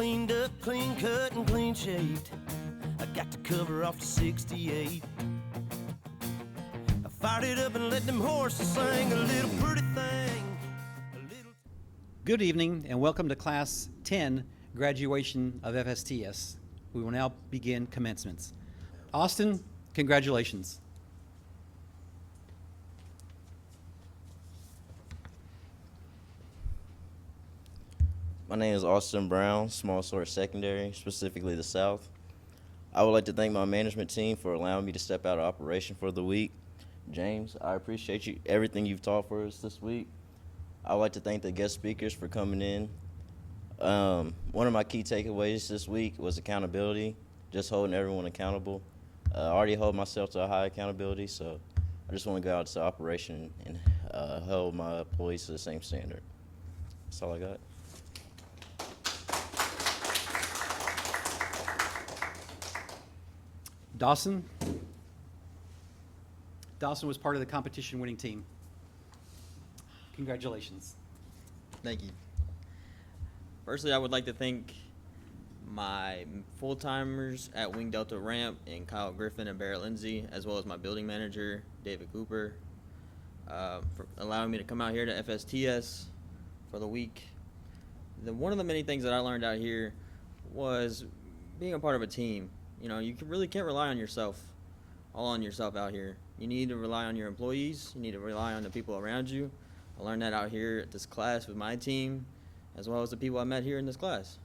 cleaned up, clean cut, and clean shaved. I got the cover off the 68. I fired it up and let them horses sing a little pretty thing. Good evening and welcome to Class 10 graduation of FSTS. We will now begin commencements. Austin, congratulations. My name is Austin Brown, Small Source Secondary, specifically the South. I would like to thank my management team for allowing me to step out of operation for the week. James, I appreciate you everything you've taught for us this week. I would like to thank the guest speakers for coming in. One of my key takeaways this week was accountability, just holding everyone accountable. I already hold myself to a high accountability, so I just want to go out to operation and hold my employees to the same standard. That's all I got. Dawson. Dawson was part of the competition winning team. Congratulations. Thank you. Firstly, I would like to thank my full-timers at Wing Delta Ramp and Kyle Griffin and Barrett Lindsay, as well as my building manager, David Cooper, for allowing me to come out here to FSTS for the week. One of the many things that I learned out here was being a part of a team. You know, you really can't rely on yourself, all on yourself out here. You need to rely on your employees. You need to rely on the people around you. I learned that out here at this class with my team, as well as the people I met here in this class.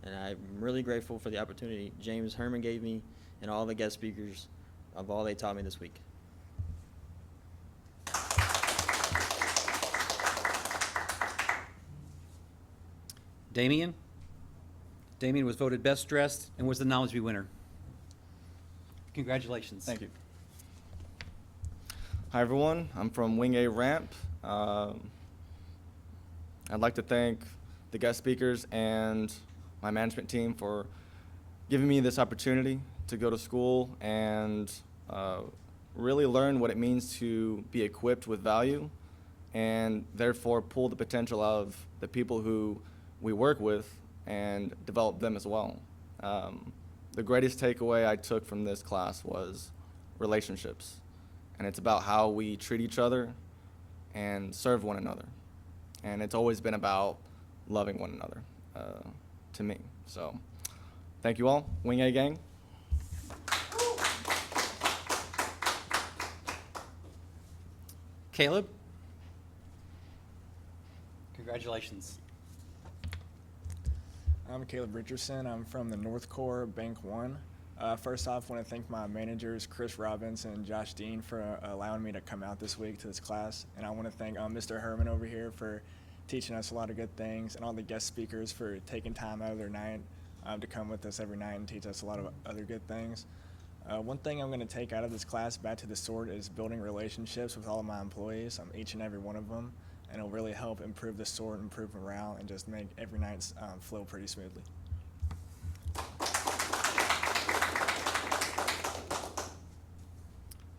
And I'm really grateful for the opportunity James Herman gave me and all the guest speakers of all they taught me this week. Damian. Damian was voted best dressed and was the Knowledge Bee winner. Congratulations. Thank you. Hi, everyone. I'm from Wing A Ramp. I'd like to thank the guest speakers and my management team for giving me this opportunity to go to school and really learn what it means to be equipped with value and therefore pull the potential out of the people who we work with and develop them as well. The greatest takeaway I took from this class was relationships. And it's about how we treat each other and serve one another. And it's always been about loving one another to me. So thank you all. Wing A gang. Caleb. Congratulations. I'm Caleb Richardson. I'm from the North Core, Bank 1. First off, I want to thank my managers, Chris Robbins and Josh Dean, for allowing me to come out this week to this class. And I want to thank Mr. Herman over here for teaching us a lot of good things, and all the guest speakers for taking time out of their night to come with us every night and teach us a lot of other good things. One thing I'm going to take out of this class, back to the sword, is building relationships with all of my employees, each and every one of them. And it'll really help improve the sword, improve morale, and just make every night flow pretty smoothly.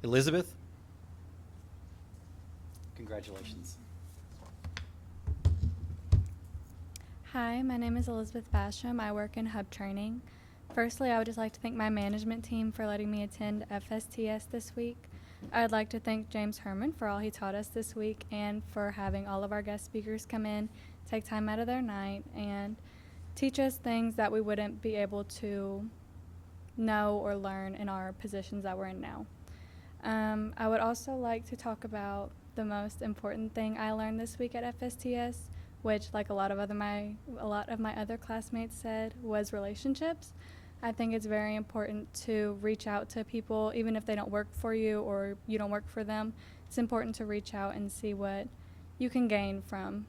Elizabeth. Congratulations. Hi, my name is Elizabeth Basham. I work in hub training. Firstly, I would just like to thank my management team for letting me attend FSTS this week. I'd like to thank James Herman for all he taught us this week and for having all of our guest speakers come in, take time out of their night, and teach us things that we wouldn't be able to know or learn in our positions that we're in now. I would also like to talk about the most important thing I learned this week at FSTS, which, like a lot of my other classmates said, was relationships. I think it's very important to reach out to people, even if they don't work for you or you don't work for them. It's important to reach out and see what you can gain from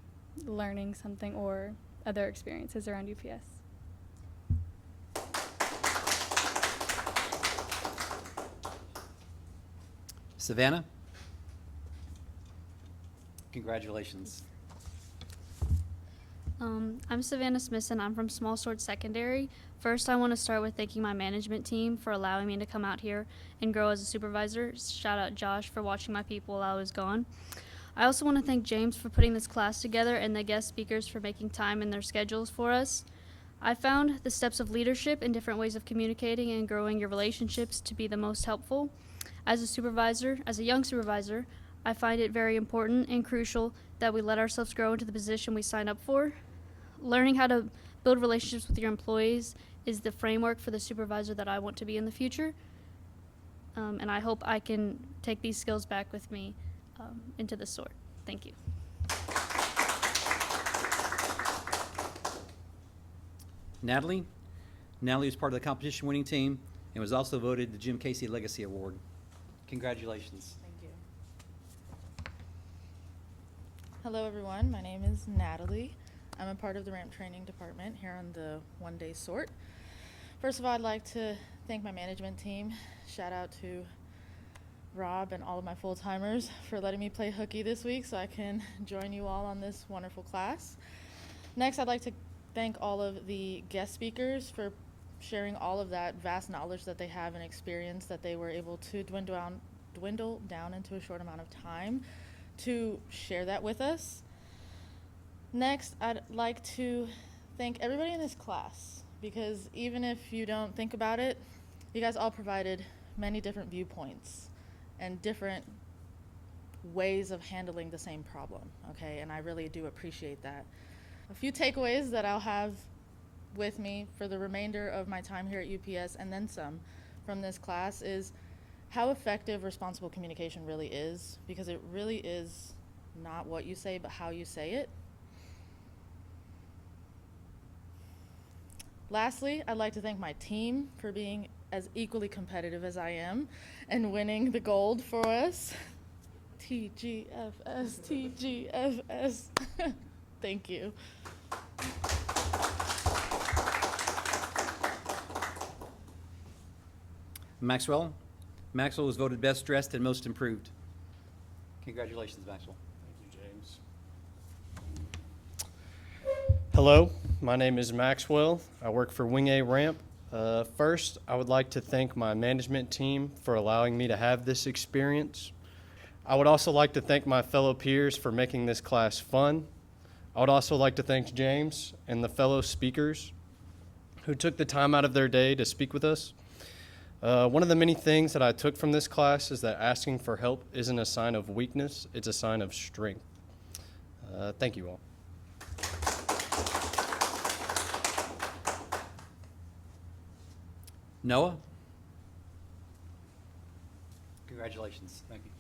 learning something or other experiences around UPS. Savannah. Congratulations. I'm Savannah Smithson. I'm from Small Sword Secondary. First, I want to start with thanking my management team for allowing me to come out here and grow as a supervisor. Shout out Josh for watching my people while I was gone. I also want to thank James for putting this class together and the guest speakers for making time in their schedules for us. I found the steps of leadership and different ways of communicating and growing your relationships to be the most helpful. As a young supervisor, I find it very important and crucial that we let ourselves grow into the position we sign up for. Learning how to build relationships with your employees is the framework for the supervisor that I want to be in the future. And I hope I can take these skills back with me into the SORT. Thank you. Natalie. Natalie was part of the competition winning team and was also voted the Jim Casey Legacy Award. Congratulations. Thank you. Hello everyone, my name is Natalie. I'm a part of the ramp training department here on the one-day SORT. First of all, I'd like to thank my management team. Shout out to Rob and all of my full-timers for letting me play hooky this week so I can join you all on this wonderful class. Next, I'd like to thank all of the guest speakers for sharing all of that vast knowledge that they have and experience that they were able to dwindle down into a short amount of time to share that with us. Next, I'd like to thank everybody in this class, because even if you don't think about it, you guys all provided many different viewpoints and different ways of handling the same problem, okay? And I really do appreciate that. A few takeaways that I'll have with me for the remainder of my time here at UPS and then some from this class is how effective responsible communication really is, because it really is not what you say but how you say it. Lastly, I'd like to thank my team for being as equally competitive as I am and winning the gold for us. TGFS, TGFS. Thank you. Maxwell. Maxwell was voted best dressed and most improved. Congratulations, Maxwell. Thank you, James. Hello, my name is Maxwell. I work for Wing A Ramp. First, I would like to thank my management team for allowing me to have this experience. I would also like to thank my fellow peers for making this class fun. I would also like to thank James and the fellow speakers who took the time out of their day to speak with us. One of the many things that I took from this class is that asking for help isn't a sign of weakness, it's a sign of strength. Thank you all. Noah. Congratulations. Thank you.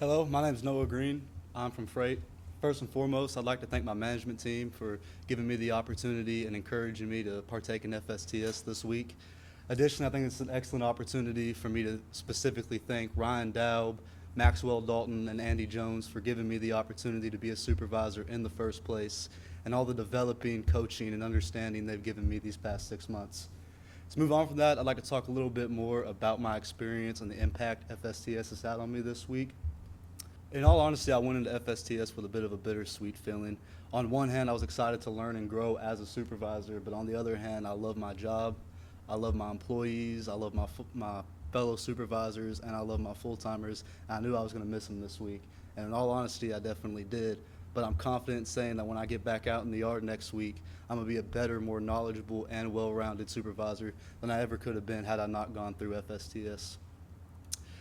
Hello, my name is Noah Green. I'm from Freight. First and foremost, I'd like to thank my management team for giving me the opportunity and encouraging me to partake in FSTS this week. Additionally, I think it's an excellent opportunity for me to specifically thank Ryan Daub, Maxwell Dalton, and Andy Jones for giving me the opportunity to be a supervisor in the first place, and all the developing, coaching, and understanding they've given me these past 6 months. To move on from that, I'd like to talk a little bit more about my experience and the impact FSTS has had on me this week. In all honesty, I went into FSTS with a bit of a bittersweet feeling. On one hand, I was excited to learn and grow as a supervisor, but on the other hand, I love my job, I love my employees, I love my fellow supervisors, and I love my full-timers. I knew I was going to miss them this week, and in all honesty, I definitely did. But I'm confident in saying that when I get back out in the yard next week, I'm going to be a better, more knowledgeable, and well-rounded supervisor than I ever could have been had I not gone through FSTS.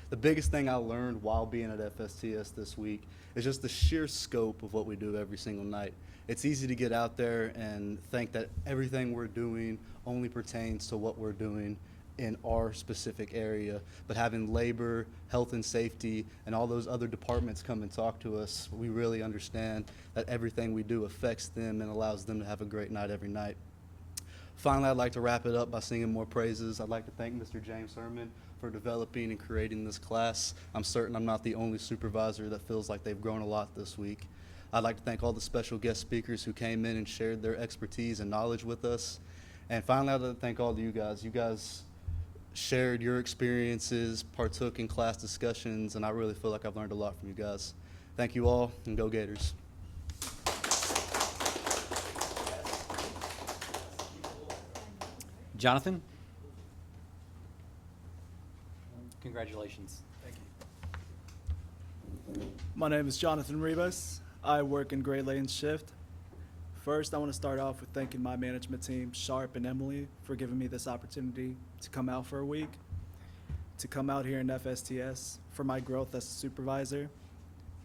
The biggest thing I learned while being at FSTS this week is just the sheer scope of what we do every single night. It's easy to get out there and think that everything we're doing only pertains to what we're doing in our specific area, but having labor, health and safety, and all those other departments come and talk to us, we really understand that everything we do affects them and allows them to have a great night every night. Finally, I'd like to wrap it up by singing more praises. I'd like to thank Mr. James Herman for developing and creating this class. I'm certain I'm not the only supervisor that feels like they've grown a lot this week. I'd like to thank all the special guest speakers who came in and shared their expertise and knowledge with us. And finally, I'd like to thank all of you guys. You guys shared your experiences, partook in class discussions, and I really feel like I've learned a lot from you guys. Thank you all, and go Gators. Jonathan. Congratulations. Thank you. My name is Jonathan Rivas. I work in Great Lanes shift. First, I want to start off with thanking my management team, Sharp and Emily, for giving me this opportunity to come out for a week, to come out here in FSTS for my growth as a supervisor.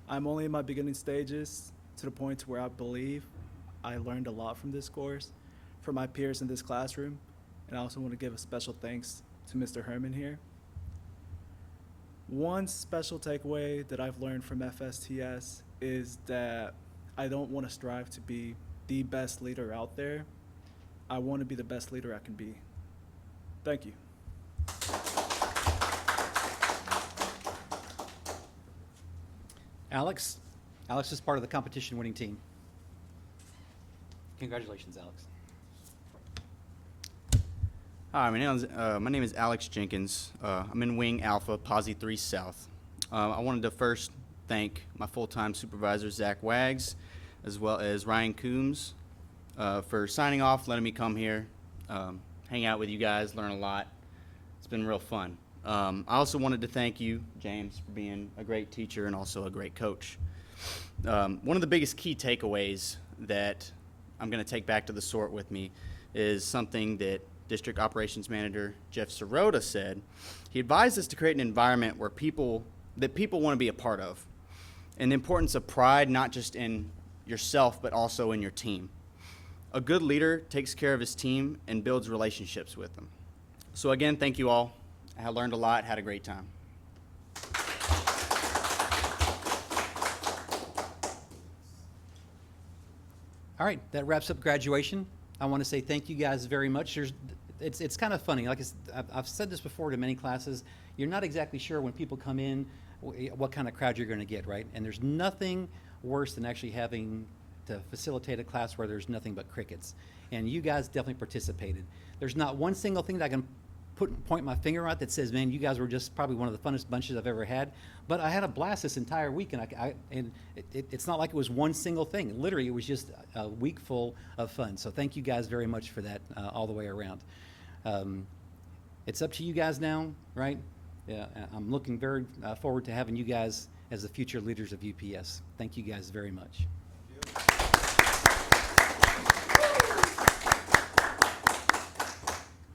I'm only in my beginning stages to the point where I believe I learned a lot from this course, from my peers in this classroom, and I also want to give a special thanks to Mr. Herman here. One special takeaway that I've learned from FSTS is that I don't want to strive to be the best leader out there. I want to be the best leader I can be. Thank you. Alex. Alex is part of the competition winning team. Congratulations, Alex. Hi, my name is Alex Jenkins. I'm in Wing Alpha, Posse 3 South. I wanted to first thank my full-time supervisor, Zach Wags, as well as Ryan Coombs, for signing off, letting me come here, hang out with you guys, learn a lot. It's been real fun. I also wanted to thank you, James, for being a great teacher and also a great coach. One of the biggest key takeaways that I'm going to take back to the sort with me is something that District Operations Manager Jeff Sirota said. He advised us to create an environment where people want to be a part of, and the importance of pride not just in yourself but also in your team. A good leader takes care of his team and builds relationships with them. So again, thank you all. I learned a lot, had a great time. All right, that wraps up graduation. I want to say thank you guys very much. It's kind of funny. Like I've said this before to many classes, you're not exactly sure when people come in what kind of crowd you're going to get, right? And there's nothing worse than actually having to facilitate a class where there's nothing but crickets. And you guys definitely participated. There's not one single thing that I can point my finger at that says, man, you guys were just probably one of the funnest bunches I've ever had. But I had a blast this entire week, and it's not like it was one single thing. Literally, it was just a week full of fun. So thank you guys very much for that all the way around. It's up to you guys now, right? Yeah, I'm looking very forward to having you guys as the future leaders of UPS. Thank you guys very much.